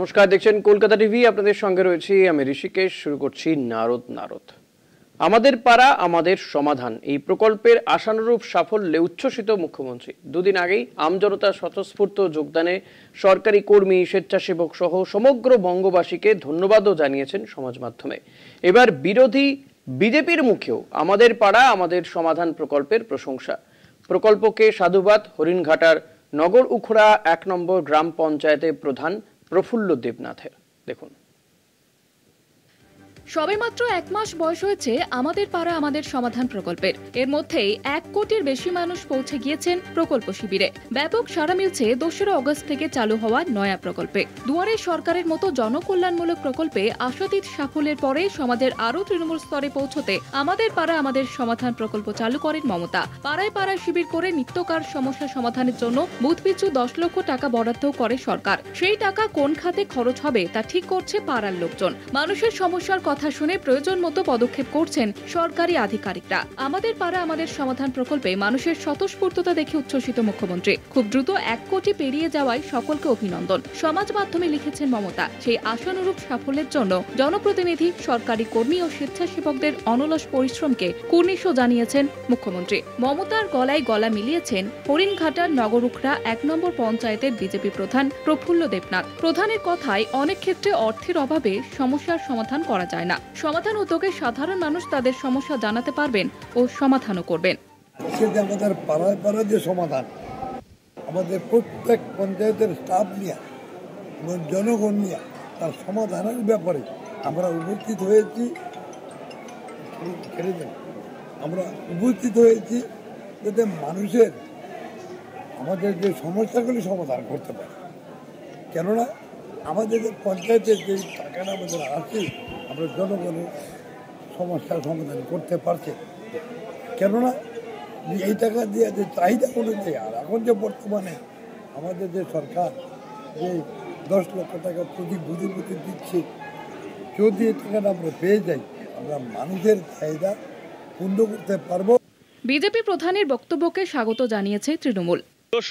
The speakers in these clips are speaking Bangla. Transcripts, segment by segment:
নমস্কার, দেখছেন কলকাতা টিভি। আপনাদের সঙ্গে রয়েছি আমি ঋষিকেশ। শুরু করছি নারদ। আমাদের পাড়া আমাদের সমাধান এই প্রকল্পের আশানুরূপ সাফল্যে উচ্ছ্বসিত মুখ্যমন্ত্রী। দুদিন আগেই আমজনতার স্বতঃস্ফূর্ত যোগদানে সরকারি কর্মী, স্বেচ্ছাসেবক সহ সমগ্র বঙ্গবাসীকে ধন্যবাদও জানিয়েছেন সমাজ মাধ্যমে। এবার বিরোধী বিজেপির মুখেও আমাদের পাড়া আমাদের সমাধান প্রকল্পের প্রশংসা। প্রকল্পকে সাধুবাদ হরিণঘাটার নগর উখড়া ১ নম্বর গ্রাম পঞ্চায়েতের প্রধান প্রফুল্ল দেবনাথের। দেখুন, সবেমাত্র ১ মাস বয়স হয়েছে আমাদের পাড়া আমাদের সমাধান প্রকল্পের। এর মধ্যেই ১ কোটির বেশি মানুষ পৌঁছে গিয়েছেন প্রকল্প শিবিরে। ব্যাপক সাড়া মিলছে ২রা অগস্ট থেকে চালু হওয়া নয়া প্রকল্পে। দুয়ারে সরকারের মতো জনকল্যাণমূলক প্রকল্পে আশাতীত সাফল্যের পরে সমাজের আরও তৃণমূল স্তরে পৌঁছতে আমাদের পাড়া আমাদের সমাধান প্রকল্প চালু করেন মমতা। পাড়ায় পাড়ায় শিবির করে নিত্যকার সমস্যা সমাধানের জন্য বুথপিছু ১০ লক্ষ টাকা বরাদ্দ করে সরকার। সেই টাকা কোন খাতে খরচ হবে তা ঠিক করছে পাড়ার লোকজন। মানুষের সমস্যার কথা শুনে প্রয়োজন মতো পদক্ষেপ করছেন সরকারি আধিকারিকরা। আমাদের পাড়া আমাদের সমাধান প্রকল্পে মানুষের স্বতঃস্ফূর্ততা দেখে উচ্ছ্বসিত মুখ্যমন্ত্রী। খুব দ্রুত ১ কোটি পেরিয়ে যাওয়ায় সকলকে অভিনন্দন। সমাজ মাধ্যমে লিখেছেন মমতা। সেই আশানুরূপ সাফল্যের জন্য জনপ্রতিনিধি, সরকারি কর্মী ও স্বেচ্ছাসেবকদের অনলস পরিশ্রমকে কুর্নিশও জানিয়েছেন মুখ্যমন্ত্রী। মমতার গলায় গলা মিলিয়েছেন হরিণঘাটার নগর উখড়া ১ নম্বর পঞ্চায়েতের বিজেপি প্রধান প্রফুল্ল দেবনাথ। প্রধানের কথায় অনেক ক্ষেত্রে অর্থের অভাবে সমস্যার সমাধান করা যায় না। সমাধান উদ্যোগে সাধারণ মানুষ তাদের সমস্যা জানাতে পারবেন ও সমাধানও করবেন। আমাদের পাড়ায় পাড়ায় যে সমাধান, আমাদের প্রত্যেক পঞ্চায়েতের স্টাফ নিয়ে এবং জনগণ নিয়ে তার সমাধানের ব্যাপারে আমরা উপস্থিত হয়েছি। যাতে মানুষের আমাদের যে সমস্যাগুলি সমাধান করতে পারে। কেননা আমাদের যে পঞ্চায়েতের যে টাকাটা আমাদের আছে, আমরা জনগণের সমস্যার সমাধান করতে পারছি। কেননা এই টাকা দিয়ে যে চাহিদা অনুযায়ী, আর এখন যে বর্তমানে আমাদের যে সরকার যে ১০ লক্ষ টাকা প্রতি বুঝে দিচ্ছে, যদি এই টাকাটা আমরা পেয়ে যাই, আমরা মানুষের চাহিদা পূর্ণ করতে পারবো। বিজেপি প্রধানের বক্তব্যকে স্বাগত জানিয়েছে তৃণমূল।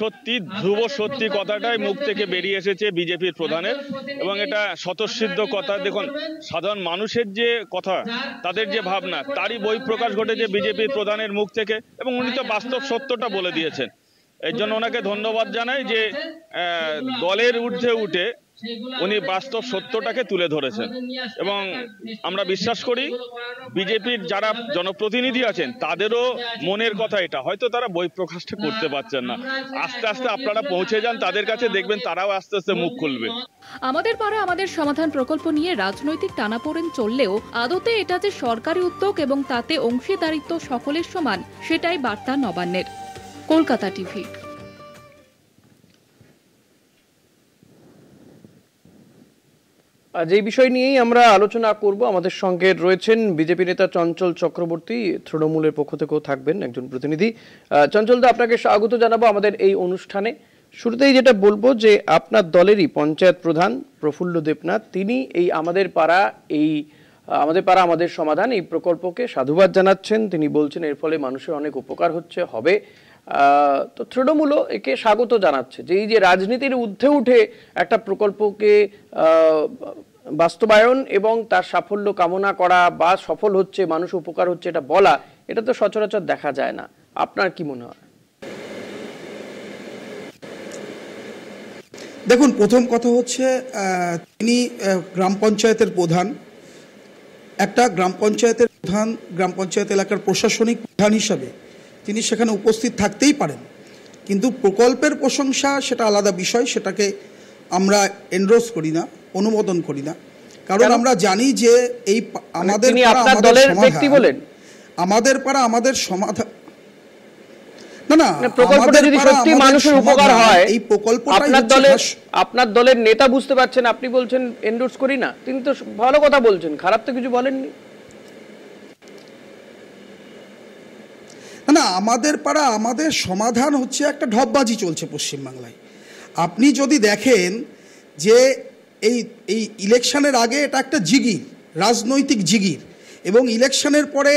সত্যি ধ্রুব সত্যি কথাটাই মুখ থেকে বেরিয়ে এসেছে বিজেপির প্রধানের, এবং এটা স্বতঃসিদ্ধ কথা। দেখুন, সাধারণ মানুষের যে কথা, তাদের যে ভাবনা, তারই বহিঃপ্রকাশ ঘটেছে বিজেপির প্রধানের মুখ থেকে, এবং উনি তো বাস্তব সত্যটা বলে দিয়েছেন। এর জন্য ওনাকে ধন্যবাদ জানাই যে দলের ঊর্ধ্বে উঠে উনি বাস্তব সত্যটাকে তুলে ধরেছেন। এবং আমরা বিশ্বাস করি বিজেপির যারা জনপ্রতিনিধি আছেন তাদেরও মনের কথা এটা, হয়তো তারা বহিঃপ্রকাশটা করতে পারছেন না। আস্তে আস্তে আপনারা পৌঁছে যান তাদের কাছে, দেখবেন তারাও আস্তে আস্তে মুখ খুলবে। আমাদের পাড়া আমাদের সমাধান প্রকল্প নিয়ে রাজনৈতিক টানাপোড়েন চললেও আদতে এটা যে সরকারি উদ্যোগ এবং তাতে অংশীদারিত্ব সকলের সমান, সেটাই বার্তা নবান্নের। কলকাতা টিভি। আজ এই বিষয় নিয়েই আমরা আলোচনা করব। আমাদের সঙ্গে রয়েছেন বিজেপি নেতা চঞ্চল চক্রবর্তী, তৃণমূলের পক্ষ থেকেও থাকবেন একজন প্রতিনিধি। চঞ্চলদা, আপনাকে স্বাগত জানাবো আমাদের এই অনুষ্ঠানে। শুরুতেই যেটা বলবো যে আপনার দলেরই পঞ্চায়েত প্রধান প্রফুল্ল দেবনাথ, তিনি এই আমাদের পাড়া আমাদের সমাধান এই প্রকল্পকে সাধুবাদ জানাচ্ছেন। তিনি বলছেন এর ফলে মানুষের অনেক উপকার হবে। তো তৃণমূলও একে স্বাগত জানাচ্ছে যে এই যে রাজনীতির ঊর্ধ্বে উঠে একটা প্রকল্পকে বাস্তবায়ন এবং তার সাফল্য কামনা করা বা সফল হচ্ছে, মানুষ উপকার হচ্ছে এটা বলা, এটা তো সচরাচর দেখা যায় না। আপনার কি মনে হয়? দেখুন, প্রথম কথা হচ্ছে তিনি গ্রাম পঞ্চায়েতের প্রধান, একটা গ্রাম পঞ্চায়েতের প্রধান, গ্রাম পঞ্চায়েত এলাকার প্রশাসনিক প্রধান হিসাবে তিনি সেখানে উপস্থিত থাকতেই পারেন, কিন্তু প্রকল্পের প্রশংসা সেটা আলাদা বিষয়। সেটাকে আমরা এন্ডোর্স করি না, অনুমোদন করি না, কারণ আমরা জানি যে এই আমাদের আমাদের সমাধান না, প্রকল্পটা যদি সত্যি মানুষের উপকার হয়, এই প্রকল্পটাই আপনার দলের নেতা বুঝতে পারছেন, আপনি বলছেন এন্ডোর্স করি না। তিনি তো ভালো কথা বলছেন, খারাপ তো কিছু বলেননি। না, আমাদের পাড়া আমাদের সমাধান হচ্ছে একটা ঢপবাজি চলছে পশ্চিমবাংলায়। আপনি যদি দেখেন যে এই ইলেকশনের আগে এটা একটা জিগির, রাজনৈতিক জিগির, এবং ইলেকশনের পরে,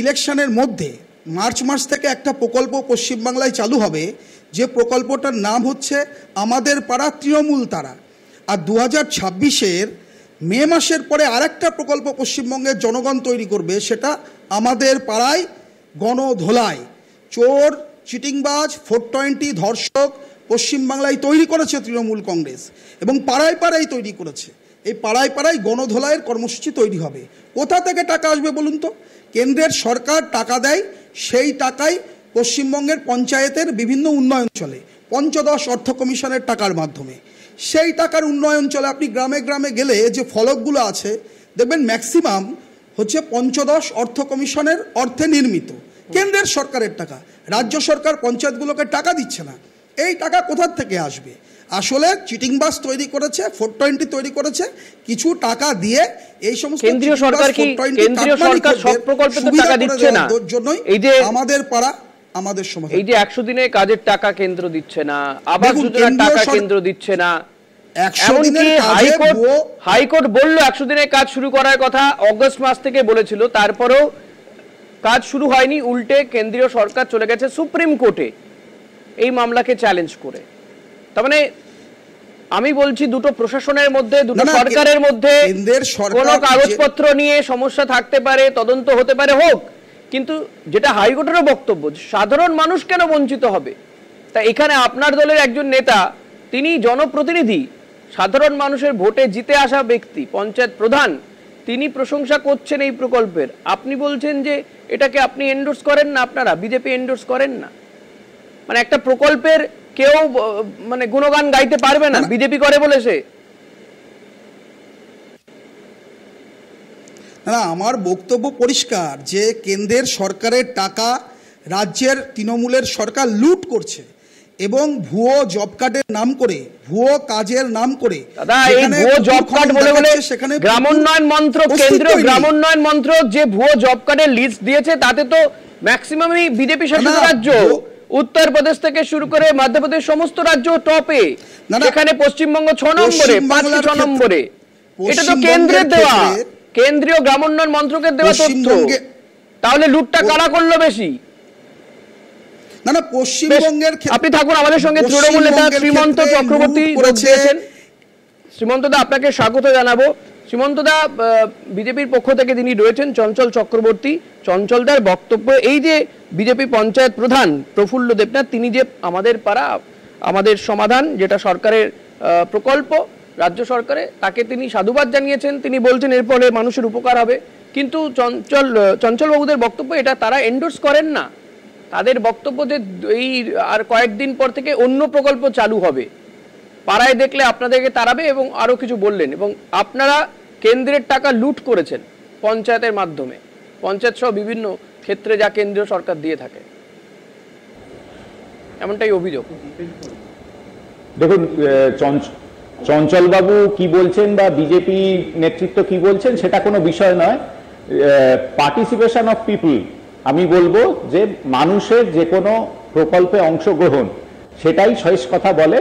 ইলেকশনের মধ্যে মার্চ মাস থেকে একটা প্রকল্প পশ্চিমবাংলায় চালু হবে, যে প্রকল্পটার নাম হচ্ছে আমাদের পাড়া তৃণমূল তারা। আর 2026-এর মে মাসের পরে আরেকটা প্রকল্প পশ্চিমবঙ্গের জনগণ তৈরি করবে, সেটা আমাদের পাড়ায় গণধোলাই। চোর, চিটিংবাজ, 420 ধর্ষক পশ্চিমবাংলায় তৈরি করেছে তৃণমূল কংগ্রেস, এবং পাড়ায় পাড়ায় তৈরি করেছে। এই পাড়ায় পাড়ায় গণধোলাইয়ের কর্মসূচি তৈরি হবে। কোথা থেকে টাকা আসবে বলুন তো? কেন্দ্রের সরকার টাকা দেয়, সেই টাকায় পশ্চিমবঙ্গের পঞ্চায়েতের বিভিন্ন উন্নয়ন চলে 15 অর্থ কমিশনের টাকার মাধ্যমে। সেই টাকার উন্নয়ন চলে। আপনি গ্রামে গ্রামে গেলে যে ফলকগুলো আছে দেখবেন ম্যাক্সিমাম হচ্ছে 15 অর্থ কমিশনের অর্থে নির্মিত, কেন্দ্রের সরকারের টাকা। রাজ্য সরকার পঞ্চায়েতগুলোকে টাকা দিচ্ছে না। এই টাকা কোথা থেকে আসবে? আসলে চিটিংবাস তৈরি করেছে, 420 তৈরি করেছে, কিছু টাকা দিয়ে এই সমস্ত কেন্দ্রীয় সরকার কি কেন্দ্রীয় সরকার সব প্রকল্পে তো টাকা দিচ্ছে না? জন্যই এই যে আমাদের পাড়া আমাদের সমাজ, এই যে 100 দিনের কাজের টাকা কেন্দ্র দিচ্ছে না, আবাস যোজনার টাকা কেন্দ্র দিচ্ছে না, এমনকি হাইকোর্ট বললো 100 দিনের কাজ শুরু করার কথা, অগস্ট মাস থেকে বলেছিল, তারপরেও কাজ শুরু হয়নি। উল্টে কেন্দ্রীয় সরকার চলে গেছে সুপ্রিম কোর্টে এই মামলাকে চ্যালেঞ্জ করে। তার মানে আমি বলছি দুটো প্রশাসনের মধ্যে, দুটো সরকারের মধ্যে কোনো কাগজপত্র নিয়ে সমস্যা থাকতে পারে, তদন্ত হতে পারে, হোক, কিন্তু যেটা হাইকোর্টেরও বক্তব্য, সাধারণ মানুষ কেন বঞ্চিত হবে? তা এখানে আপনার দলের একজন নেতা, তিনি জনপ্রতিনিধি, সাধারণ মানুষের ভোটে জিতে আসা ব্যক্তি, পঞ্চায়েত প্রধান, তিনি প্রশংসা করছেন এই প্রকল্পের। আপনি বলছেন যে এটাকে আপনি এন্ডোর্স করেন না, আপনারা বিজেপি এন্ডোর্স করেন না। মানে একটা প্রকল্পের কেউ মানে গুণগান গাইতে পারবে না, বিজেপি করে বলেছে। না, আমার বক্তব্য পরিষ্কার যে কেন্দ্রের সরকারের টাকা রাজ্যের তৃণমূলের সরকার লুট করছে, এবং ভুয়ো জব কার্ডের নাম করে, ভুয়ো কাজের নাম করে, দাদা এই ভুয়ো জব কার্ড বলে বলে গ্রামোন্নয়ন মন্ত্রক, কেন্দ্রীয় গ্রামোন্নয়ন মন্ত্রক যে ভুয়ো জব কার্ডের লিস্ট দিয়েছে, তাতে তো ম্যাক্সিমামই বিজেপি শাসিত রাজ্য, উত্তরপ্রদেশ থেকে শুরু করে মধ্যপ্রদেশ সমস্ত রাজ্য টপে, সেখানে পশ্চিমবঙ্গ 6 নম্বরে, 5 নম্বরে। এটা তো কেন্দ্রের দেওয়া, কেন্দ্রীয় গ্রামোন্নয়ন মন্ত্রকের দেওয়া তথ্য। তাহলে লুটটা কারা করলো বেশি? না না, পশ্চিমবঙ্গের আপনি থাকুন আমাদের সঙ্গে। তৃণমূল নেতা শ্রীমন্ত চক্রবর্তী রয়েছেন। শ্রীমন্ত দা, আপনাকে স্বাগত জানাবো। শ্রীমন্ত দা, বিজেপির পক্ষ থেকে তিনি রয়েছেন, চঞ্চল চক্রবর্তী। চঞ্চলদার বক্তব্য, এই যে বিজেপি পঞ্চায়েত প্রধান প্রফুল্ল দেবনাথ, তিনি যে আমাদের পাড়া আমাদের সমাধান, যেটা সরকারের প্রকল্প রাজ্য সরকারে, তাকে তিনি সাধুবাদ জানিয়েছেন। তিনি বলছেন এর ফলে মানুষের উপকার হবে, কিন্তু চঞ্চল বাবুদের বক্তব্য এটা তারা এন্ডোর্স করেন না। তাদের বক্তব্য যে এই আর কয়েকদিন পর থেকে অন্য প্রকল্প চালু হবে, পাড়ায় দেখলে আপনাদেরকে তাড়াবে, এবং আরো কিছু বললেন। এবং আপনারা কেন্দ্রের টাকা লুট করেছেন পঞ্চায়েতের মাধ্যমে, পঞ্চায়েত সহ বিভিন্ন ক্ষেত্রে যা কেন্দ্রীয় সরকার দিয়ে থাকে, এমনটাই অভিযোগ। দেখুন, চঞ্চল বাবু কি বলছেন বা বিজেপি নেতৃত্ব কি বলছেন সেটা কোনো বিষয় নয়। পার্টিসিপেশন অফ পিপল, আমি বলবো যে মানুষের যে কোনো প্রকল্পে অংশগ্রহণ, সেটাই শেষ কথা বলে।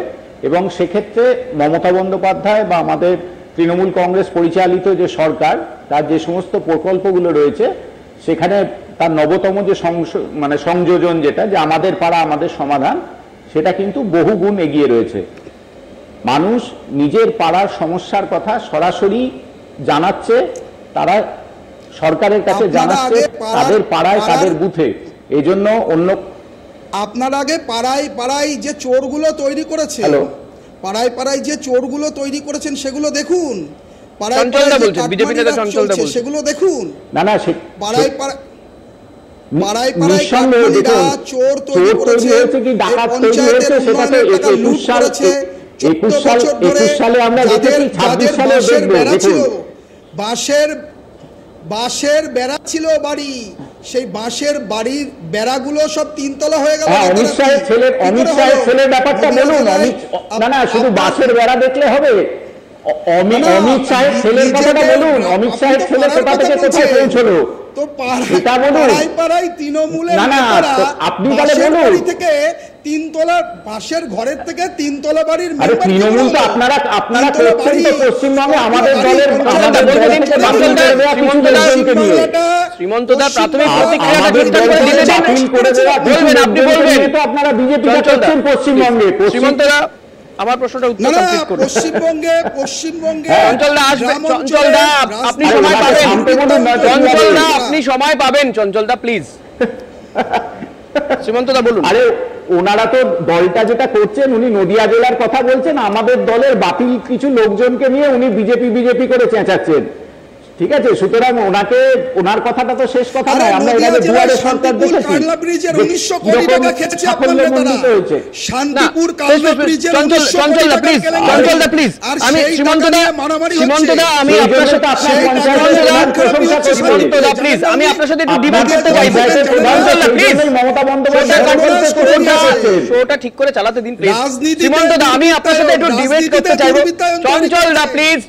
এবং সেক্ষেত্রে মমতা বন্দ্যোপাধ্যায় বা আমাদের তৃণমূল কংগ্রেস পরিচালিত যে সরকার, তার যে সমস্ত প্রকল্পগুলো রয়েছে, সেখানে তার নবতম যে সংযোজন, যেটা যে আমাদের পাড়া আমাদের সমাধান, সেটা কিন্তু বহুগুণ এগিয়ে রয়েছে। মানুষ নিজের পাড়ার সমস্যার কথা সরাসরি জানাচ্ছে, তারা সরকারের কাছে জানাচ্ছে তাদের পাড়ায় তাদের বুথে। এই জন্য অন্য আপনার আগে পাড়ায় পাড়ায় যে চোরগুলো তৈরি করেছে, পাড়ায় পাড়ায় যে চোরগুলো তৈরি করেছেন সেগুলো দেখুন, পাড়ায় পাড়ায় সেগুলো দেখুন। না না, পাড়ায় পাড়ায় পাড়ায় পাড়ায় কাঠমানিরা চোর তৈরি করেছে, পঞ্চায়েতের উন্নয়নের টাকা লুট করেছে। 14 বছর ধরে যাদের বাঁশের বেড়া ছিল, বাঁশের বেড়া ছিল বাড়ি, সেই বাঁশের বাড়ির বেড়াগুলো সব 3 তলা হয়ে গেল। অমিত শাহের ছেলের ব্যাপারটা বলুন। না না, শুধু বাঁশের বেড়া দেখলে হবে? অমিত শাহের ছেলের কথাটা বলুন। অমিত শাহের ছেলে কোথা থেকে কোথায় পৌঁছলো তো পাড়ায় পাড়ায় তৃণমূলের আপনি তাহলে বলুন থেকে 3 তলা বাঁশের ঘরের থেকে 3 তলা বাড়ির তৃণমূল তো আপনারা করছেন তো পশ্চিমবঙ্গে। আমাদের দলের শ্রীমন্তদা প্রাথমিক আপনারা বিজেপি করছেন পশ্চিমবঙ্গে। আমার প্রশ্নটা উত্তর না না, কমপ্লিট করুন। পশ্চিমবঙ্গে চঞ্চলদা আসবে, গ্রামাঞ্চলে চঞ্চলদা আপনি রাজনীতি- সময় পাবেন, চঞ্চলদা না। আপনি সময় পাবেন, চঞ্চলদা প্লিজ। সীমান্তদা বলুন। আরে ওনারা তো দলটা যেটা করছেন, উনি নদিয়া জেলার কথা বলছেন, আমাদের দলের বাতিল কিছু লোকজনকে নিয়ে উনি বিজেপি করে চেঁচাচ্ছেন, ঠিক আছে? সুতরাং ওনার কথাটা তো শেষ কথা নয়। আমরা এর আগে দুয়ারে সরকার দেখেছি, কারলা ব্রিজের 1900 কোটি কিরকম টাকা খেয়েছে আপনার সাফল্যে নেতারা। মণ্ডিত হয়েছে। শান্তিপুর কারলা ব্রিজের 1900 কোটি চঞ্চলদা টাকা প্লিজ, কেলেঙ্কারি। চঞ্চলদা প্লিজ, আর আমি সেই টাকা সীমান্তদা, নিয়ে মারামারি হচ্ছে। সীমান্তদা আমি সেই আপনার জন্য তো সাথে, আপনার সেই পঞ্চায়েতের টাকা প্রধান নিয়ে প্রশংসা মারামারি করছেন। হচ্ছে। সীমান্তদা প্লিজ, আমি আপনার সাথে একটু ডিবেট করতে চাই। পঞ্চায়েতের প্রধান চঞ্চলদা প্লিজ, সেই জন্যই মমতা বন্দ্যোপাধ্যায় প্রশংসা করছেন। শোটা ঠিক করে চালাতে দিন প্লিজ। রাজনীতিতে সীমান্তদা আমি আপনার সাথে একটু ডিবেট করতে চাইবো। চঞ্চলদা প্লিজ,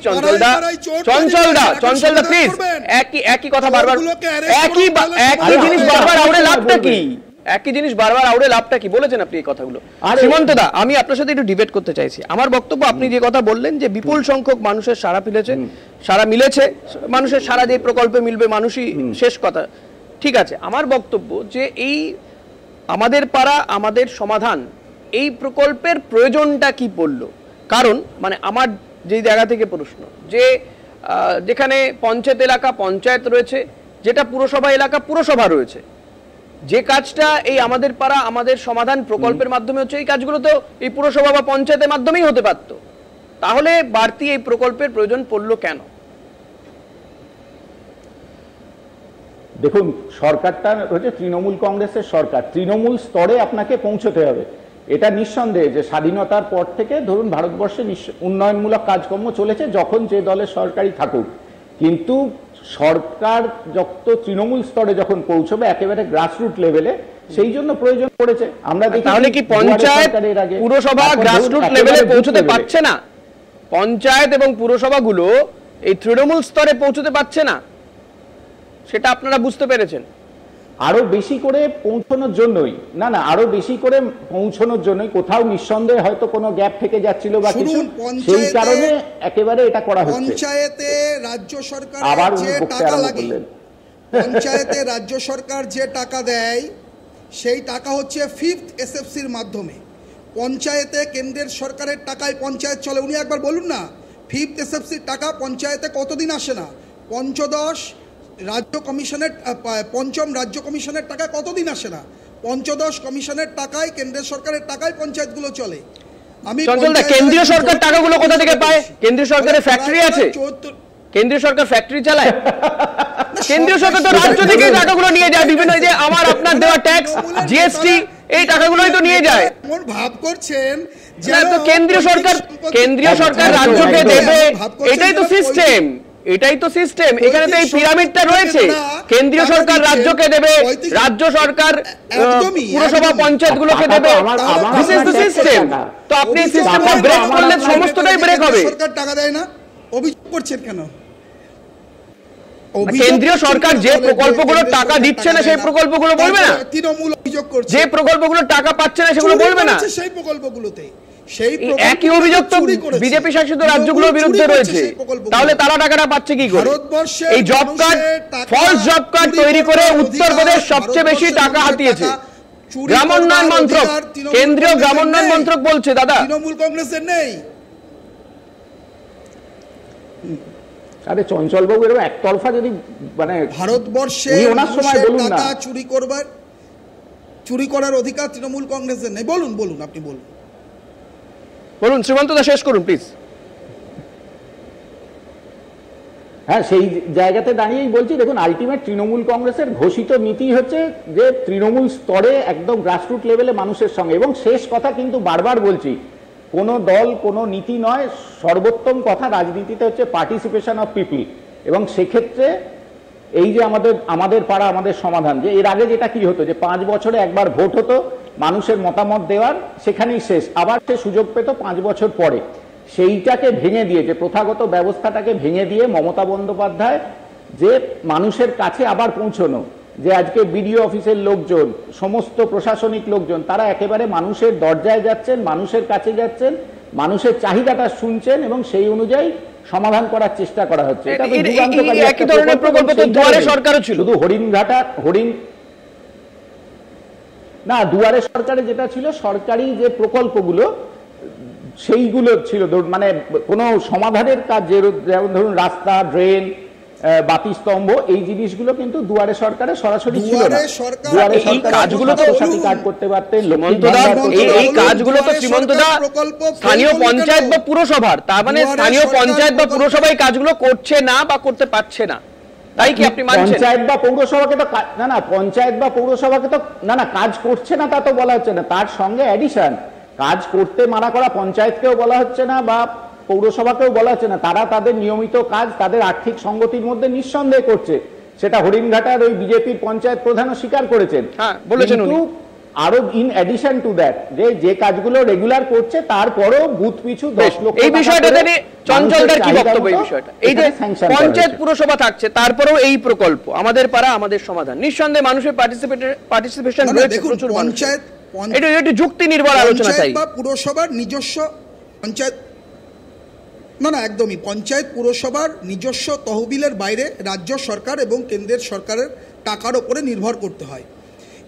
চঞ্চলদা প্লিজ, একই কথা বারবার, একই জিনিস বারবার আউড়ে লাভটা কি? একই জিনিস বারবার আউড়ে লাভটা কি? বলেছেন আপনি এই কথাগুলো। সীমান্তদা আমি আপনার সাথে একটু ডিবেট করতে চাইছি। আমার বক্তব্য, আপনি যে কথা বললেন যে বিপুল সংখ্যক মানুষের সারা মিলেছে, মানুষের সারা যে প্রকল্পে মিলবে মানুষই শেষ কথা, ঠিক আছে। আমার বক্তব্য যে এই আমাদের পাড়া আমাদের সমাধান এই প্রকল্পের প্রয়োজনটা কি পড়লো? কারণ মানে আমার যেই জায়গা থেকে প্রশ্ন, যে যেখানে পঞ্চায়েত এলাকা পঞ্চায়েত রয়েছে, যেটা পুরসভা এলাকা পুরসভা রয়েছে, যে কাজটা এই আমাদের পাড়া আমাদের সমাধান প্রকল্পের মাধ্যমে হচ্ছে, এই কাজগুলো তো এই পুরসভা বা পঞ্চায়েতের মাধ্যমেই হতে পারত। তাহলে বাড়তি এই প্রকল্পের প্রয়োজন পড়লো কেন? দেখুন, সরকারটা হচ্ছে তৃণমূল কংগ্রেসের সরকার, তৃণমূল স্তরে আপনাকে পৌঁছতে হবে। এটা নিঃসন্দেহে যে স্বাধীনতার পর থেকে ধরুন ভারতবর্ষে উন্নয়নমূলক কাজকর্ম চলেছে, যখন যে দলের সরকারই থাকুক, কিন্তু সরকার যত তৃণমূল স্তরে যখন পৌঁছবে একেবারে গ্রাসরুট লেভেলে, সেই জন্য প্রয়োজন পড়েছে। আমরা দেখি তাহলে কি পঞ্চায়েত পুরসভা গ্রাসরুট লেভেলে পৌঁছতে পারছে না? পঞ্চায়েত এবং পুরসভাগুলো এই তৃণমূল স্তরে পৌঁছতে পারছে না, সেটা আপনারা বুঝতে পেরেছেন? আরো বেশি করে পৌঁছানোর জন্যই, না আরো বেশি করে পৌঁছানোর জন্যই কোথাও নিঃসন্দেহে হয়তো কোনো গ্যাপ থেকে যাচ্ছিল বা কিছু, সেই কারণে একেবারে এটা করা হচ্ছে। পঞ্চায়েতে রাজ্য সরকার আবার যে টাকা লাগে, পঞ্চায়েতে রাজ্য সরকার যে টাকা দেয়, সেই টাকা হচ্ছে 5th SFCর মাধ্যমে। পঞ্চায়েতে কেন্দ্রের সরকারের টাকায় পঞ্চায়েত চলে। উনি একবার বলুন না, 5th SFCর টাকা পঞ্চায়েতে কতদিন আসে না? পঞ্চম রাজ্য কমিশনের টাকা কতদিন আসে না? পঞ্চদশ কমিশনের টাকায়, কেন্দ্রের সরকারের টাকায় পঞ্চায়েতগুলো চলে। আমি কেন্দ্রীয় সরকার টাকাগুলো কোথা থেকে পায়? কেন্দ্রীয় সরকারের ফ্যাক্টরি আছে? কেন্দ্রীয় সরকার ফ্যাক্টরি চালায়? কেন্দ্রীয় সরকার তো রাজ্য থেকে টাকাগুলো নিয়ে যায়, বিভিন্ন যে আমার আপনার দেওয়া ট্যাক্স, জিএসটি, এই টাকাগুলোই তো নিয়ে যায়। এমন ভাব করছেন যে তো কেন্দ্রীয় সরকার রাজ্যকে দেবে, এটাই তো সিস্টেম, এটাই তো সিস্টেম। এখানে তো এই পিরামিডটা রয়েছে, কেন্দ্রীয় সরকার রাজ্যকে দেবে, রাজ্য সরকার পুরসভা পঞ্চায়েত গুলোকে দেবে, দিস ইজ দ্য সিস্টেম। তো আপনি এই সিস্টেমটা ব্রেক করলে সমস্তটাই ব্রেক হবে। সরকার টাকা দেয় না, অভিযোগ করছেন কেন? কেন্দ্রীয় সরকার যে প্রকল্পগুলো টাকা দিচ্ছে না সেই প্রকল্পগুলো বলবে না? তৃণমূল অভিযোগ করছে যে প্রকল্পগুলো টাকা পাচ্ছে না সেগুলো বলবে না? সেই প্রকল্পগুলোতে একই অভিযোগ তো বিজেপি শাসিত রাজ্যগুলোর বিরুদ্ধে রয়েছে। তাহলে তারা টাকাটা পাচ্ছে কি করে? এই job card, false job card তৈরি করে উত্তরপ্রদেশ সবচেয়ে বেশি টাকা হাতিয়েছে। গ্রামোন্নয়ন মন্ত্রক, কেন্দ্রীয় গ্রামোন্নয়ন মন্ত্রক বলছে দাদা, তৃণমূল কংগ্রেসের নেই। আরে চঞ্চলবাবু, এরকম একতরফা যদি মানে ভারতবর্ষে ওনার সময় বলুন না, টাকা চুরি করার অধিকার তৃণমূল কংগ্রেসের নেই। বলুন আপনি বলুন শ্রীমন্তদা শেষ করুন প্লিজ। হ্যাঁ, সেই জায়গাতে দাঁড়িয়েই বলছি, দেখুন আলটিমেট তৃণমূল কংগ্রেসের ঘোষিত নীতি হচ্ছে যে তৃণমূল স্তরে একদম গ্রাসরুট লেভেলে মানুষের সঙ্গে, এবং শেষ কথা কিন্তু বারবার বলছি, কোনো দল কোনো নীতি নয়, সর্বোত্তম কথা রাজনীতিতে হচ্ছে পার্টিসিপেশন অফ পিপল। এবং সেক্ষেত্রে এই যে আমাদের পাড়া আমাদের সমাধান, যে এর আগে যেটা কি হতো, যে 5 বছরে একবার ভোট হতো, মানুষের মতামত দেওয়ার, সেখানেই শেষ, আবার সে সুযোগ পেত 5 বছর পরে। সেইটাকে ভেঙে দিয়ে, যে প্রথাগত ব্যবস্থাটাকে ভেঙে দিয়ে মমতা বন্দ্যোপাধ্যায় যে মানুষের কাছে আবার পৌঁছানো, যে আজকে বিডিও অফিসের লোকজন, সমস্ত প্রশাসনিক লোকজন, তারা একেবারে মানুষের দরজায় যাচ্ছেন, মানুষের কাছে যাচ্ছেন, মানুষের চাহিদাটা শুনছেন এবং সেই অনুযায়ী সমাধান করার চেষ্টা করা হচ্ছে। এটা তো যুগান্তকারী একই ধরনের প্রকল্প তো দুয়ারে সরকারও ছিল। শুধু দুয়ারে সরকারে যেটা ছিল, সরকারি যে প্রকল্পগুলো সেইগুলো ছিল, মানে কোনো সমাধানের কাজ যেমন ধরুন রাস্তা, ড্রেন, বাতিস্তম্ভ, এই জিনিসগুলো কিন্তু দুয়ারে সরকারে সরাসরি ছিল না। দুয়ারে এই কাজগুলো তো কাজ করতে পারতেন, এই কাজগুলো তো শ্রীমন্তদা স্থানীয় পঞ্চায়েত বা পুরসভার, তার মানে স্থানীয় পঞ্চায়েত বা পুরসভা এই কাজগুলো করছে না বা করতে পারছে না, তাই কি আপনি মানছেন? পঞ্চায়েত বা পৌরসভাকে তো না, পঞ্চায়েত বা পৌরসভাকে তো না কাজ করছে না তা তো বলা হচ্ছে না, তার সঙ্গে অ্যাডিশন কাজ করতে মানা করা পঞ্চায়েতকেও বলা হচ্ছে না বা পৌরসভাকেও বলা হচ্ছে না, তারা তাদের নিয়মিত কাজ তাদের আর্থিক সংগতির মধ্যে নিঃসন্দেহে করছে, সেটা হরিণঘাটার ওই বিজেপির পঞ্চায়েত প্রধানও স্বীকার করেছেন। হ্যাঁ, বলেছেন উনি। আরো ইন অ্যাডিশন টু দ্যাট যে কাজগুলো রেগুলার করছে তারপরও বুথ পিছু 10 লক্ষ। এই বিষয়টা নিয়ে চঞ্চলদার কি বক্তব্য? এই বিষয়টা, এই যে পঞ্চায়েত পুরসভা থাকছে তারপরেও এই প্রকল্প আমাদের পাড়া আমাদের সমাধান, নিঃসন্দেহে মানুষের পার্টিসিপেশন রয়েছে প্রচুর। পঞ্চায়েত এটা একটু যুক্তি নির্ভর আলোচনা চাই। বা পুরসভার নিজস্ব পঞ্চায়েত না একদমই, পঞ্চায়েত পুরসভার নিজস্ব তহবিলের বাইরে রাজ্য সরকার এবং কেন্দ্রের সরকারের টাকার ওপরে নির্ভর করতে হয়।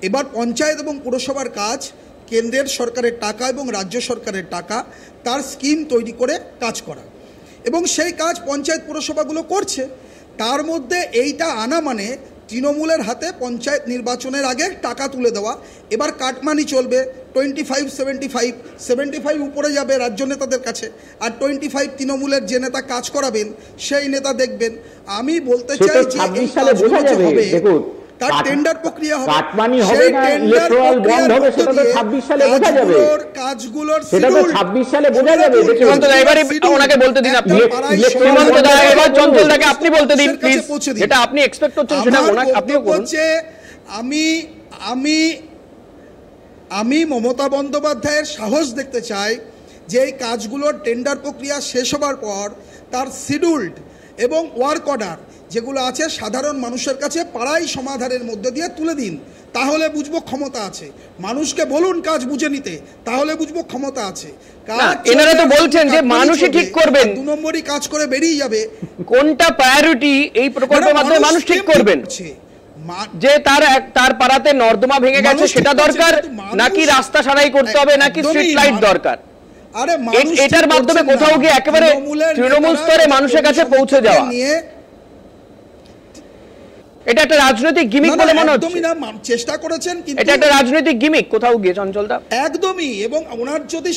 এবার পঞ্চায়েত এবং পুরসভার কাজ কেন্দ্রের সরকারের টাকা এবং রাজ্য সরকারের টাকা, তার স্কিম তৈরি করে কাজ করা, এবং সেই কাজ পঞ্চায়েত পুরসভাগুলো করছে। তার মধ্যে এইটা আনা মানে তৃণমূলের হাতে পঞ্চায়েত নির্বাচনের আগে টাকা তুলে দেওয়া। এবার কাটমানি চলবে 25-75 উপরে যাবে রাজ্য নেতাদের কাছে, আর 25 তৃণমূলের যে নেতা কাজ করাবেন সেই নেতা দেখবেন। আমি বলতে চাই যে এই কাজগুলো যে হবে তার টেন্ডার প্রক্রিয়া হবে, কাটমানি হবে না, ইলেকট্রাল বন্ড হবে, সেটা তো 26 সালে বোঝা যাবে। কাজগুলোর সেটা তো 26 সালে বোঝা যাবে। শ্রীমন্তদা এবারে ওনাকে বলতে দিন, আপনি শ্রীমন্তদা এবার চঞ্চলদাকে আপনি বলতে দিন প্লিজ, যেটা আপনি এক্সপেক্ট করছেন সেটা ওনাকে আপনিও করুন। আমি মমতা বন্দ্যোপাধ্যায়ের সাহস দেখতে চাই যে এই কাজগুলোর টেন্ডার প্রক্রিয়া শেষ হবার পর তার শিডিউলড এবং ওয়ার্ক অর্ডার যেগুলো আছে সাধারণ মানুষের কাছে পাড়াই সমাধানের মধ্যে দিয়ে তুলে দিন, তাহলে বুঝবো ক্ষমতা আছে। মানুষকে বলুন কাজ বুঝে নিতে, তাহলে বুঝবো ক্ষমতা আছে। এনারা তো বলছেন যে মানুষই ঠিক করবেন, 2 নম্বরই কাজ করে বেরিয়ে যাবে। কোনটা প্রায়োরিটি এই প্রকল্পের মাধ্যমে মানুষ ঠিক করবেন, যে তার পাড়াতে নর্দমা ভেঙে গেছে সেটা দরকার, নাকি রাস্তা সারাই করতে হবে, নাকি স্ট্রিট লাইট দরকার? এটার মাধ্যমে কোথাও গিয়ে একেবারে তৃণমূল স্তরে মানুষের কাছে পৌঁছে যাওয়া, এটা একটা রাজনৈতিক গিমিক বলে মনে হচ্ছে। চেষ্টা করেছেন কিন্তু এটা একটা রাজনৈতিক গিমিক কোথাও গিয়ে চঞ্চলদা। একদমই। এবং ওনার যদি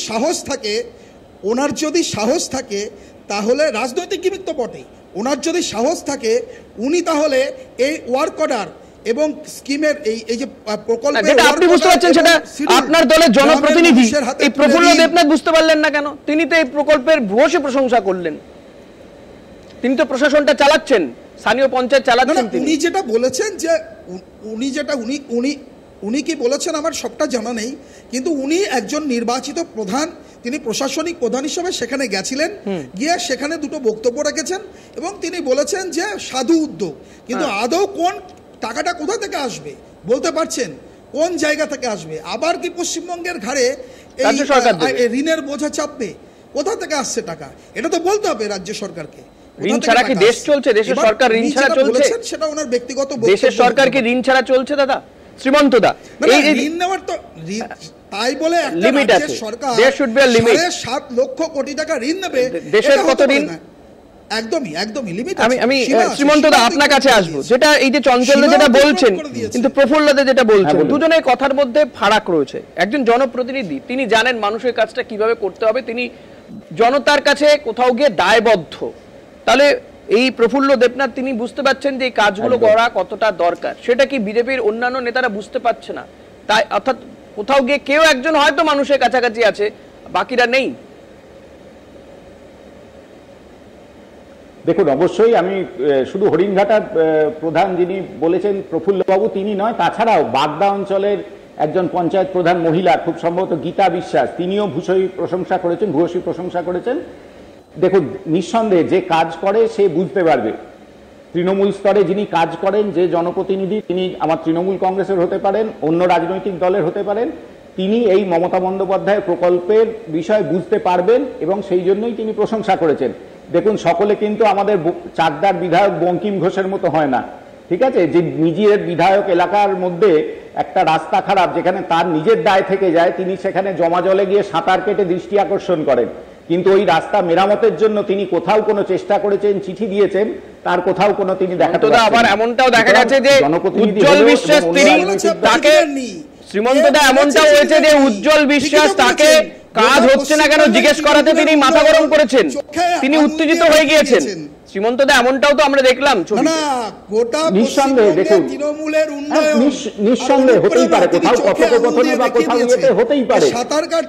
সাহস থাকে তাহলে রাজনৈতিক গিমিক তো বটেই, ওনার যদি সাহস থাকে উনি তাহলে এই ওয়ার্ক অর্ডার এবং স্কিমের এই যে প্রকল্প, যেটা আপনি বুঝতে পারছেন সেটা আপনার দলের জনপ্রতিনিধি এই প্রফুল্ল দেবনাথ বুঝতে পারলেন না কেন? তিনি তো এই প্রকল্পের ভূয়সী প্রশংসা করলেন, তিনি তো প্রশাসনটা চালাচ্ছেন, স্থানীয় পঞ্চায়েত চালাচ্ছেন। উনি যেটা বলেছেন যে উনি কি বলেছেন আমার সবটা জানা নেই, কিন্তু উনি একজন নির্বাচিত প্রধান, তিনি প্রশাসনিক প্রধান হিসেবে সেখানে গেছিলেন, গিয়ে সেখানে দুটো বক্তব্য রেখেছেন এবং তিনি বলেছেন যে সাধু উদ্যোগ, কিন্তু আদৌ কোন টাকাটা কোথা থেকে আসবে বলতে পারছেন? কোন জায়গা থেকে আসবে? আবার কি পশ্চিমবঙ্গের ঘাড়ে এই ঋণের বোঝা চাপবে? কোথা থেকে আসছে টাকা এটা তো বলতে হবে রাজ্য সরকারকে। ঋণ ছাড়া কি দেশ চলছে? দেশের সরকার ঋণ ছাড়া চলছে? সেটা ওনার ব্যক্তিগত, দেশের সরকার কি ঋণ ছাড়া চলছে দাদা? শ্রীমন্তদা এই ঋণ নেওয়ার তো তাই বলে একটা রাজ্যের সরকার 7 লক্ষ কোটি টাকা ঋণ নেবে, দেশের কত ঋণ? একদমই লিমিট। আমি শ্রীমন্তদা আপনার কাছে আসবো, যেটা এই যে চঞ্চলদা যেটা বলছেন কিন্তু প্রফুল্লদা যেটা বলছেন, দুজনের কথার মধ্যে ফারাক রয়েছে। একজন জনপ্রতিনিধি, তিনি জানেন মানুষের কাজটা কিভাবে করতে হবে, তিনি জনতার কাছে কোথাও গিয়ে দায়বদ্ধ। তাহলে এই প্রফুল্ল দেবনাথ তিনি বুঝতে পারছেন যে এই কাজগুলো করা কতটা দরকার, সেটা কি বিজেপির অন্যান্য নেতারা বুঝতে পারছে না? তাই অর্থাৎ কোথাও গিয়ে কেউ একজন হয়তো মানুষের কাছাকাছি আছে, বাকিরা নেই। দেখুন, অবশ্যই আমি শুধু হরিণঘাটার প্রধান যিনি বলেছেন প্রফুল্লবাবু তিনি নয়, তাছাড়াও বাগদা অঞ্চলের একজন পঞ্চায়েত প্রধান মহিলা, খুব সম্ভবত গীতা বিশ্বাস, তিনিও ভূয়সী প্রশংসা করেছেন। দেখুন, নিঃসন্দেহে যে কাজ করে সে বুঝতে পারবে। তৃণমূল স্তরে যিনি কাজ করেন, যে জনপ্রতিনিধি, তিনি আমার তৃণমূল কংগ্রেসের হতে পারেন, অন্য রাজনৈতিক দলের হতে পারেন, তিনি এই মমতা বন্দ্যোপাধ্যায়ের প্রকল্পের বিষয় বুঝতে পারবেন এবং সেই জন্যই তিনি প্রশংসা করেছেন। দেখুন, সকলে কিন্তু আমাদের চাকদার বিধায়ক বঙ্কিম ঘোষের মতো হয় না। ঠিক আছে, যে নিজের বিধায়ক এলাকার মধ্যে একটা রাস্তা খারাপ যেখানে তার নিজের দায় থেকে যায়, তিনি সেখানে জমা জলে গিয়ে সাঁতার কেটে দৃষ্টি আকর্ষণ করেন, কিন্তু ওই রাস্তা মেরামতের জন্য তিনি কোথাও কোনো চেষ্টা করেছেন, চিঠি দিয়েছেন, তার কোথাও কোনো তিনি দেখাতে পারছেন না। আবার এমনটাও দেখা যাচ্ছে যে উজ্জ্বল বিশ্বাস তিনি তাকে শ্রীমন্তদা এমনটাও হয়েছে যে উজ্জ্বল বিশ্বাস তাকে কাজ হচ্ছে না কেন জিজ্ঞেস করাতে তিনি মাথা গরম করেছেন, তিনি উত্তেজিত হয়ে গিয়েছেন। শ্রীমন্তদা এমনটাও তো আমরা দেখলাম। নিঃসন্দেহে দেখুন, নিঃসন্দেহে হতেই পারে, কোথাও কথোপকথনে বা কোথাও ইয়েতে হতেই পারে,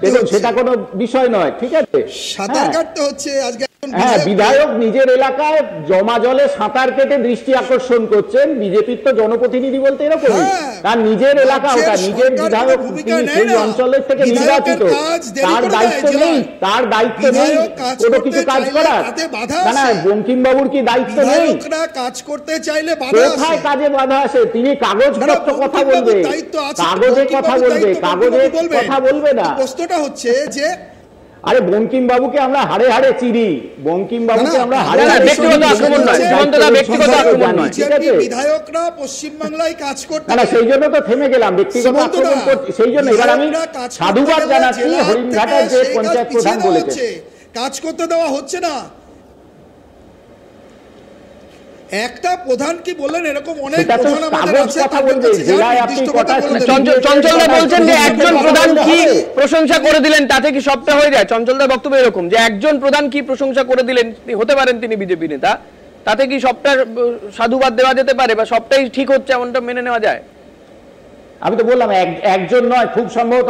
দেখুন সেটা কোনো বিষয় নয়, ঠিক আছে। সাঁতার কাটতে হচ্ছে আজকে। হ্যাঁ, বিধায়ক নিজের এলাকায় জমা জলে সাঁতার কেটে দৃষ্টি আকর্ষণ করছেন। বিজেপির তো জনপ্রতিনিধি বলতে এরকম, তার নিজের এলাকা, ওটা নিজের বিধায়ক, সেই অঞ্চলের থেকে নির্বাচিত, তার দায়িত্ব নেই, তার দায়িত্ব নেই কোনো কিছু কাজ করার। না, বঙ্কিমবাবুর কি দায়িত্ব নেই? কাজ করতে চাইলে কোথায় কাজে বাধা আসে? তিনি কাগজপত্র কথা বলবে, কাগজে কথা বলবে, কাগজে কথা বলবে না। প্রশ্নটা হচ্ছে যে আরে বঙ্কিম বাবুকে আমরা হাড়ে হাড়ে চিনি, বঙ্কিম বাবুকে আমরা হাড়ে হাড়ে ব্যক্তিগত আক্রমণ নয়, ব্যক্তিগত আক্রমণ নয়, ঠিক আছে। বিধায়করা পশ্চিম বাংলায় কাজ করতে, না সেই জন্য তো থেমে গেলাম, ব্যক্তিগত আক্রমণ করতে। সেই জন্য এবার আমি সাধুবাদ জানাচ্ছি হরিণঘাটার যে পঞ্চায়েত প্রধান বলেছে কাজ করতে দেওয়া হচ্ছে না। একটা প্রধান কি বললেন, এরকম অনেক প্রধান আমাদের আছে, কথা বলবে জেলায় আপনি কথা। চঞ্চলদা বলছেন যে একজন প্রধান কি প্রশংসা করে দিলেন তাতে কি সবটা হয়ে যায়? চঞ্চলদার বক্তব্য এরকম যে একজন প্রধান কি প্রশংসা করে দিলেন, হতে পারেন তিনি বিজেপি নেতা, তাতে কি সবটা সাধুবাদ দেওয়া যেতে পারে বা সবটাই ঠিক হচ্ছে এমনটা মেনে নেওয়া যায়? আমি তো বললাম একজন নয়, খুব সম্ভবত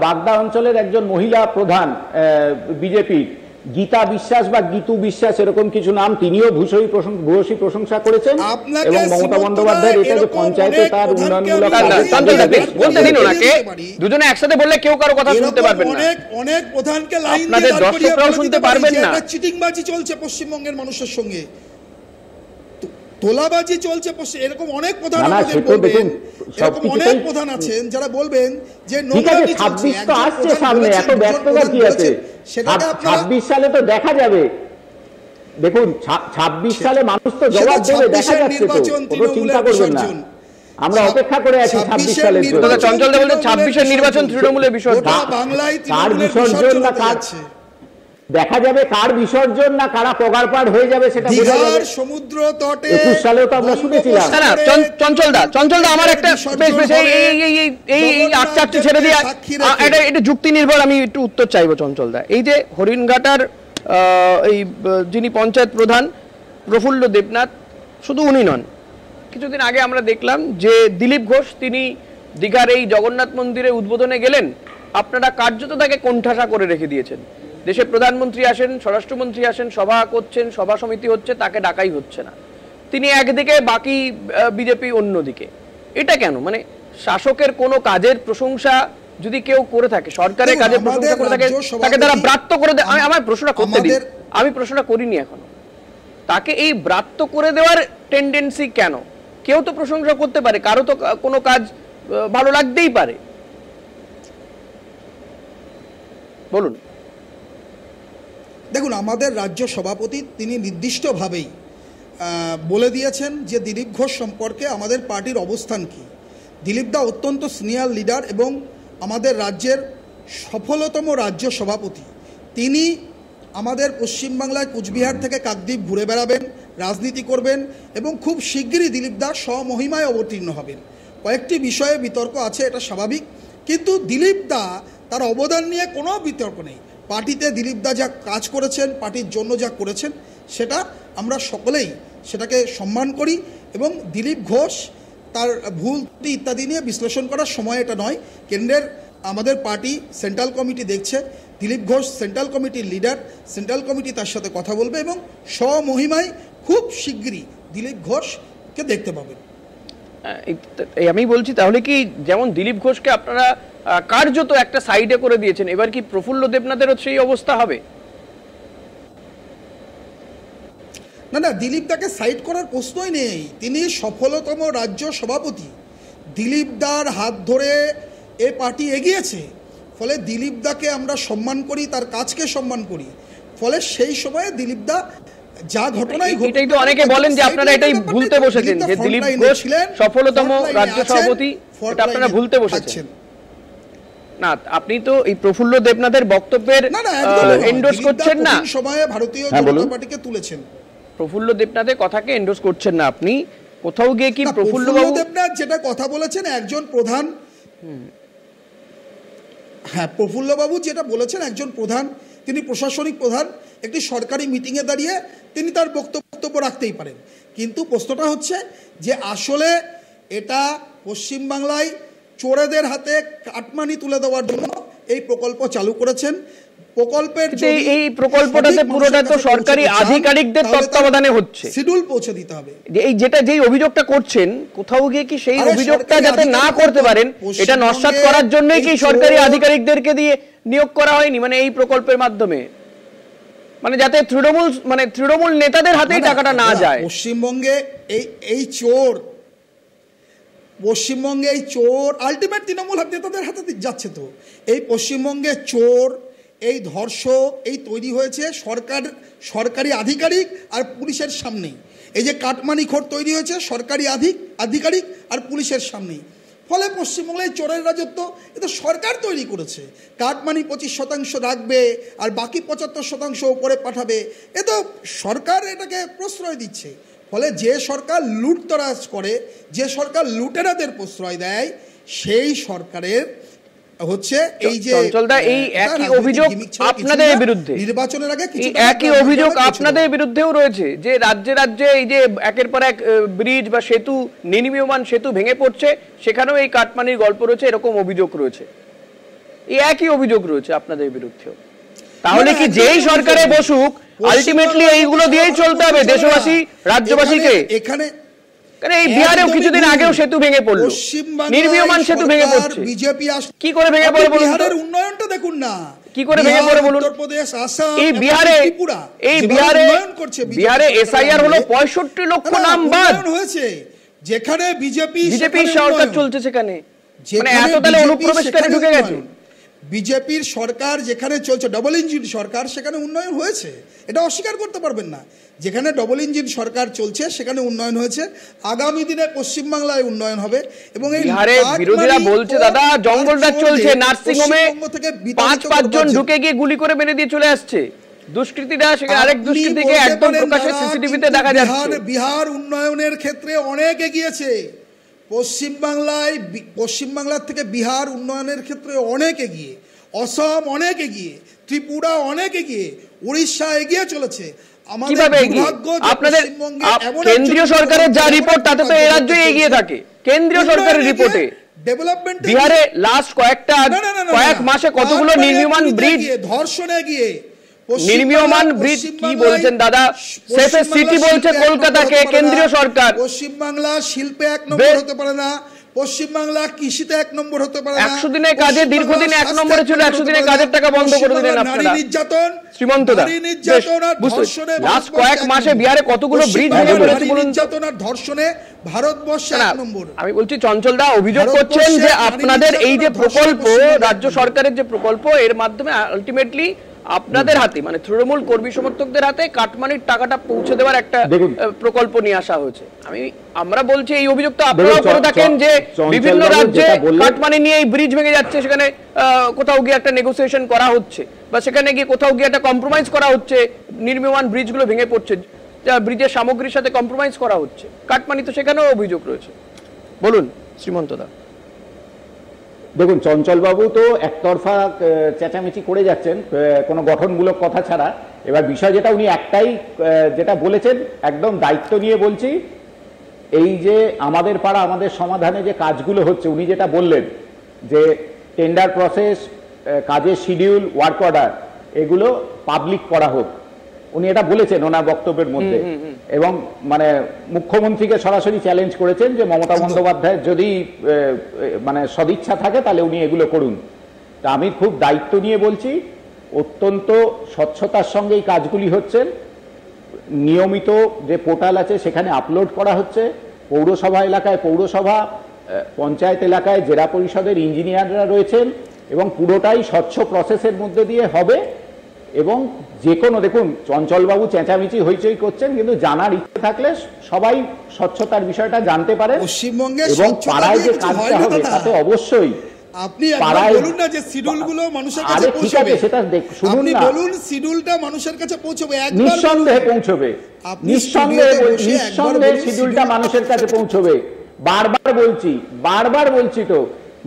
বাগদা অঞ্চলের একজন মহিলা প্রধান বিজেপির, গীতা বিশ্বাস বা গীতু বিশ্বাস এরকম কিছু নাম, তিনিও ভূয়সী প্রশংসা করেছেন। এবং মমতা বন্দ্যোপাধ্যায়ের এটা যে পঞ্চায়েতে তার উন্নয়নমূলক বলতে দিন ওনাকে, দুজনে একসাথে বললে কেউ কারো কথা শুনতে পারবেন না, অনেক প্রধানকে লাইন দিয়ে আপনাদের দর্শকরাও শুনতে পারবেন না। চিটিংবাজি চলছে পশ্চিমবঙ্গের মানুষের সঙ্গে, তোলাবাজি চলছে, এরকম অনেক প্রধান বলবেন, এরকম অনেক প্রধান আছেন যারা বলবেন যে 26 তো আসছে সামনে, এত ব্যস্ততা কি আছে? 26 সালে তো দেখা যাবে, দেখুন 26 সালে মানুষ তো জবাব দেবে, দেখা যাচ্ছে তো, কোনো চিন্তা করবেন না, আমরা অপেক্ষা করে আছি 26 সালের জন্য। চঞ্চলদা বলছেন 26-এর নির্বাচন তৃণমূলের বিসর্জন, কার বিসর্জন না কার দেখা যাবে, কার বিসর্জন না কারা পগারপাড় হয়ে যাবে সেটা বোঝা যাবে। সমুদ্র তটে 21 সালেও তো আমরা শুনেছিলাম। না চঞ্চলদা আমার একটা এই আটচারটি ছেড়ে দিয়ে এটা যুক্তি নির্ভর আমি একটু উত্তর চাইবো চঞ্চলদা। এই যে হরিণঘাটার এই যিনি পঞ্চায়েত প্রধান প্রফুল্ল দেবনাথ, শুধু উনি নন, কিছুদিন আগে আমরা দেখলাম যে দিলীপ ঘোষ তিনি দীঘার এই জগন্নাথ মন্দিরে উদ্বোধনে গেলেন, আপনারা কার্যত তাকে কোণঠাসা করে রেখে দিয়েছেন। দেশের প্রধানমন্ত্রী আসেন, স্বরাষ্ট্রমন্ত্রী আসেন, সভা করছেন, সভা সমিতি হচ্ছে, তাকে ডাকাই হচ্ছে না, তিনি একদিকে, বাকি বিজেপি অন্যদিকে। এটা কেন? মানে শাসকের কোনো কাজের প্রশংসা যদি কেউ করে থাকে, সরকারের কাজের প্রশংসা করে থাকে, তাকে তারা ব্রাত্য করে দেয়। আমার প্রশ্নটা করতে দিন, আমি প্রশ্নটা করিনি এখনো, তাকে এই ব্রাত্য করে দেওয়ার টেন্ডেন্সি কেন? কেউ তো প্রশংসা করতে পারে, কারো তো কোনো কাজ ভালো লাগতেই পারে, বলুন। দেখুন, আমাদের রাজ্য সভাপতি তিনি নির্দিষ্টভাবেই বলে দিয়েছেন যে দিলীপ ঘোষ সম্পর্কে আমাদের পার্টির অবস্থান কী। দিলীপ দা অত্যন্ত সিনিয়র লিডার এবং আমাদের রাজ্যের সফলতম রাজ্য সভাপতি। তিনি আমাদের পশ্চিমবাংলায় কুচবিহার থেকে কাকদ্বীপ ঘুরে বেড়াবেন, রাজনীতি করবেন এবং খুব শিগগিরই দিলীপ দা স্বমহিমায় অবতীর্ণ হবেন। কয়েকটি বিষয়ে বিতর্ক আছে, এটা স্বাভাবিক, কিন্তু দিলীপ দা তার অবদান নিয়ে কোনো বিতর্ক নেই। পার্টিতে দিলীপ দা যা কাজ করেছেন, পার্টির জন্য যা করেছেন, সেটা আমরা সকলেই সেটাকে সম্মান করি এবং দিলীপ ঘোষ তার ভুল ইত্যাদি নিয়ে বিশ্লেষণ করার সময় এটা নয়। কেন্দ্রের আমাদের পার্টি সেন্ট্রাল কমিটি দেখছে, দিলীপ ঘোষ সেন্ট্রাল কমিটির লিডার, সেন্ট্রাল কমিটি তার সাথে কথা বলবে এবং স্বমহিমায় খুব শিগগিরই দিলীপ ঘোষকে দেখতে পাবেন। আমি বলছি তাহলে কি যেমন দিলীপ ঘোষকে আপনারা কার্যত একটা সাইডে করে দিয়েছেন, এবার কি প্রফুল্ল দেবনাথেরও সেই অবস্থা হবে? না, দিলীপ দাকে সাইড করার প্রশ্নই নেই, তিনি সফলতম রাজ্য সভাপতি। দিলীপ দার হাত ধরে এ পার্টি এগিয়েছে, ফলে দিলীপ দাকে আমরা সম্মান করি, তার কাজকে সম্মান করি, ফলে সেই সময়ে দিলীপ দা যা ঘটনাই এটাই তো অনেকে বলেন যে আপনারা এটাই ভুলতে বসেছেন, যে দিলীপ ঘোষ সফলতম রাজ্য সভাপতি, এটা আপনারা ভুলতে বসেছেন। না, আপনি তো এই প্রফুল্ল দেবনাথের বক্তব্যের এন্ডোর্স করছেন না, সময়ে ভারতীয় জনতা পার্টিকে তুলেছেন। প্রফুল্ল দেবনাথের কথাকে এন্ডোর্স করছেন না আপনি, কোথাও গিয়ে কি প্রফুল্ল দেবনাথ যেটা কথা বলেছেন একজন প্রধান, হ্যাঁ প্রফুল্ল বাবু যেটা বলেছেন একজন প্রধান, তিনি প্রশাসনিক প্রধান, একটি সরকারি মিটিংয়ে দাঁড়িয়ে তিনি তার বক্তব্য রাখতেই পারেন, কিন্তু প্রশ্নটা হচ্ছে যে আসলে এটা পশ্চিমবাংলায় চোরেদের হাতে কাটমানি তুলে দেওয়ার জন্য এই প্রকল্প চালু করেছেন। প্রকল্পের এই প্রকল্পটাতে পুরোটা তো সরকারি আধিকারিকদের তত্ত্বাবধানে হচ্ছে, শিডিউল পৌঁছে দিতে হবে। এই যেই অভিযোগটা করছেন, কোথাও গিয়ে কি সেই অভিযোগটা যাতে না করতে পারেন এটা নস্যাৎ করার জন্যই কি সরকারি আধিকারিকদেরকে দিয়ে নিয়োগ করা হয়নি, মানে এই প্রকল্পের মাধ্যমে, মানে যাতে তৃণমূল নেতাদের হাতেই টাকাটা না যায়। পশ্চিমবঙ্গে এই চোর আলটিমেট তৃণমূল নেতাদের হাতে যাচ্ছে। তো এই পশ্চিমবঙ্গে চোর, এই ধর্ষক এই তৈরি হয়েছে সরকারি আধিকারিক আর পুলিশের সামনেই। এই যে কাটমানিখোর তৈরি হয়েছে সরকারি আধিকারিক আর পুলিশের সামনেই। ফলে পশ্চিমবঙ্গে চোরের রাজত্ব এটা সরকার তৈরি করেছে। কাটমানি 25% রাখবে আর বাকি 75% উপরে পাঠাবে, এ তো সরকার এটাকে প্রশ্রয় দিচ্ছে। ফলে যে সরকার লুটতরাজ করে, যে সরকার লুটেরাদের প্রশ্রয় দেয়, সেই সরকারের হচ্ছে এই যে এই একই অভিযোগ আপনাদের বিরুদ্ধে, নির্বাচনের আগে একই অভিযোগ আপনাদের বিরুদ্ধেও রয়েছে যে রাজ্যে রাজ্যে এই যে একের পর এক ব্রিজ বা সেতু, নির্মীয়মান সেতু ভেঙে পড়ছে, সেখানেও এই কাটমানির গল্প রয়েছে, এরকম অভিযোগ রয়েছে। এই একই অভিযোগ রয়েছে আপনাদের বিরুদ্ধেও। তাহলে কি যেই সরকারে বসুক আলটিমেটলি এইগুলো দিয়েই চলতে হবে দেশবাসী রাজ্যবাসীকে? এখানে এই বিহারেও কিছুদিন আগেও সেতু ভেঙে পড়লো, নির্মীয়মান সেতু ভেঙে পড়ছে। বিজেপি কি করে ভেঙে পড়ে বলুন? বিহারের উন্নয়নটা দেখুন না, কি করে ভেঙে পড়ে বলুন? উত্তরপ্রদেশ, আসাম, এই বিহারে এসআইআর হলো 65 লক্ষ নাম বাদ হয়েছে, যেখানে বিজেপি সরকার চলছে, সেখানে মানে এত তাহলে অনুপ্রবেশকারী ঢুকে গেছে। বিজেপির সরকার যেখানে চলছে, ডবল ইঞ্জিন সরকার, সেখানে উন্নয়ন হয়েছে, এটা অস্বীকার করতে পারবেন না। যেখানে ডবল ইঞ্জিন সরকার চলছে সেখানে উন্নয়ন হয়েছে। আগামী দিনে পশ্চিমবাংলায় উন্নয়ন হবে। এবং এই বিরোধীরা বলছে দাদা জঙ্গলটা চলছে, নার্সিং হোমে 5 জন ঢুকে গিয়ে গুলি করে মেরে দিয়ে চলে আসছে দুষ্কৃতীরা, সেখানে আরেক দুষ্কৃতীকে একদম প্রকাশ্যে সিসিটিভিতে দেখা যাচ্ছে। বিহার উন্নয়নের ক্ষেত্রে অনেক এগিয়েছে, পশ্চিমবাংলার থেকে বিহার উন্নয়নের ক্ষেত্রে অনেক এগিয়ে, অসম অনেক এগিয়ে, ত্রিপুরা অনেক এগিয়ে, উড়িষ্যা এগিয়ে চলেছে। আপনাদের কেন্দ্রীয় সরকারের যা রিপোর্ট তাতে তো এই রাজ্য এগিয়ে থাকে। কেন্দ্রীয় সরকারের রিপোর্টে বিহারে লাস্ট কয়েক মাসে কতগুলো নির্মীয়মান ব্রিজ, ধর্ষণে গিয়ে নির্মীয়মান ব্রিজ কি বলছেন দাদা? সেফেস্ট সিটি বলছে কলকাতাকে কেন্দ্রীয় সরকার। পশ্চিমবাংলা শিল্পে 1 নম্বর হতে পারে না, পশ্চিমবাংলা কৃষিতে 1 নম্বর হতে পারে না। 100 দিনের কাজে দীর্ঘদিন 1 নম্বরে ছিল, 100 দিনের কাজের টাকা বন্ধ করে দিলেন আপনারা। নারী নির্যাতন, শ্রীমন্তদা ধর্ষণে লাস্ট কয়েক মাসে বিহারে কতগুলো ব্রিজ ভেঙে পড়েছে বলুন? নির্যাতন আর ধর্ষণে ভারতবর্ষে 1 নম্বর। আমি বলছি চঞ্চলদা অভিযোগ করছেন যে আপনাদের এই যে প্রকল্প, রাজ্য সরকারের যে প্রকল্প, এর মাধ্যমে আলটিমেটলি আপনাদের হাতে মানে তৃণমূল কর্মী সমর্থকদের হাতে কাটমানির টাকাটা পৌঁছে দেওয়ার একটা প্রকল্প নিয়ে আসা হয়েছে। আমরা বলছি এই অভিযোগ তো আপনারাও করে থাকেন যে বিভিন্ন রাজ্যে কাটমানি নিয়ে এই ব্রিজ ভেঙে যাচ্ছে, সেখানে কোথাও গিয়ে একটা নেগোসিয়েশন করা হচ্ছে বা সেখানে গিয়ে কোথাও গিয়ে একটা কম্প্রোমাইজ করা হচ্ছে, নির্মীয়মান ব্রিজগুলো ভেঙে পড়ছে, ব্রিজের সামগ্রীর সাথে কম্প্রোমাইজ করা হচ্ছে, কাটমানি তো সেখানেও অভিযোগ রয়েছে। বলুন শ্রীমন্তদা। দেখুন চঞ্চলবাবু তো একতরফা চেঁচামেচি করে যাচ্ছেন কোনো গঠনমূলক কথা ছাড়া। এবার বিষয় যেটা উনি একটাই যেটা বলেছেন, একদম দায়িত্ব নিয়ে বলছি, এই যে আমাদের পাড়া আমাদের সমাধানে যে কাজগুলো হচ্ছে, উনি যেটা বললেন যে টেন্ডার প্রসেস, কাজের শিডিউল, ওয়ার্ক অর্ডার, এগুলো পাবলিক করা হোক, উনি এটা বলেছেন ওনার বক্তব্যের মধ্যে। এবং মানে মুখ্যমন্ত্রীকে সরাসরি চ্যালেঞ্জ করেছেন যে মমতা বন্দ্যোপাধ্যায়ের যদি মানে সদিচ্ছা থাকে তাহলে উনি এগুলো করুন। তা আমি খুব দায়িত্ব নিয়ে বলছি, অত্যন্ত স্বচ্ছতার সঙ্গে এই কাজগুলি হচ্ছেন। নিয়মিত যে পোর্টাল আছে সেখানে আপলোড করা হচ্ছে। পৌরসভা এলাকায় পৌরসভা, পঞ্চায়েত এলাকায় জেলা পরিষদের ইঞ্জিনিয়াররা রয়েছেন এবং পুরোটাই স্বচ্ছ প্রসেসের মধ্যে দিয়ে হবে। এবং যে কোনো, দেখুন চঞ্চলবাবু চেঁচামেচি হইচই করছেন, কিন্তু জানার ইচ্ছে থাকলে সবাই স্বচ্ছতার বিষয়টা জানতে পারেন পশ্চিমবঙ্গে এবং পাড়ায় যে কাজটা হবে তাতে অবশ্যই আপনি একবার বলুন না যে শিডিউলগুলো মানুষের কাছে পৌঁছবে। সেটা শুনুন আপনি না, বলুন শিডিউলটা মানুষের কাছে পৌঁছবে, একবার নিঃসন্দেহে পৌঁছবে, নিঃসন্দেহে শিডিউলটা মানুষের কাছে পৌঁছবে। বারবার বলছি তো,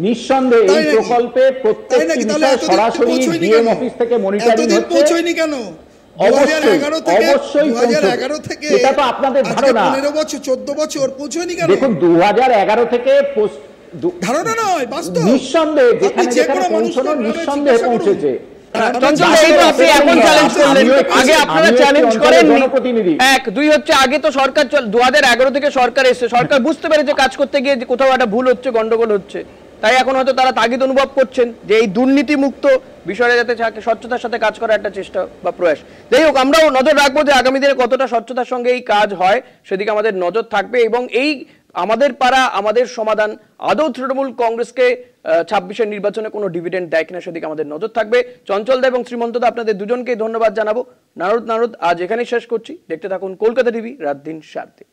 নিঃসন্দেহে এই প্রকল্পে প্রত্যেকটি বিষয় সরাসরি ডিএম অফিস থেকে মনিটরিং হচ্ছে। পৌঁছয়নি কেন? অবশ্যই 2011 থেকে এটা তো আপনাদের ধারণা। 15 বছর 14 বছর পৌঁছয়নি কেন? দেখুন 2011 থেকে ধারণা নয়, বাস্তব। নিঃসন্দেহে যেখানে যেখানে পৌঁছানো নিঃসন্দেহে পৌঁছেছে। আগে তো সরকার 2011 থেকে সরকার এসছে, সরকার বুঝতে পেরেছে কাজ করতে গিয়ে যে কোথাও একটা ভুল হচ্ছে, গন্ডগোল হচ্ছে, তাই এখন হয়তো তারা তাগিদ অনুভব করছেন যে এই দুর্নীতি মুক্ত বিষয়টা যাতে স্বচ্ছতার সাথে কাজ করার একটা চেষ্টা বা প্রয়াস। যাই হোক, আমরাও নজর রাখবো যে আগামী দিনে কতটা স্বচ্ছতার সঙ্গে এই কাজ হয়, সেদিকে আমাদের নজর থাকবে। এবং এই আমাদের পাড়া আমাদের সমাধান আদৌ তৃণমূল কংগ্রেসকে 26-এর নির্বাচনে কোনো ডিভিডেন্ড দেয় কিনা সেদিকে আমাদের নজর থাকবে। চঞ্চলদা এবং শ্রীমন্তদা, আপনাদের দুজনকেই ধন্যবাদ জানাবো। নারদ আজ এখানেই শেষ করছি। দেখতে থাকুন কলকাতা টিভি, রাত দিন 7।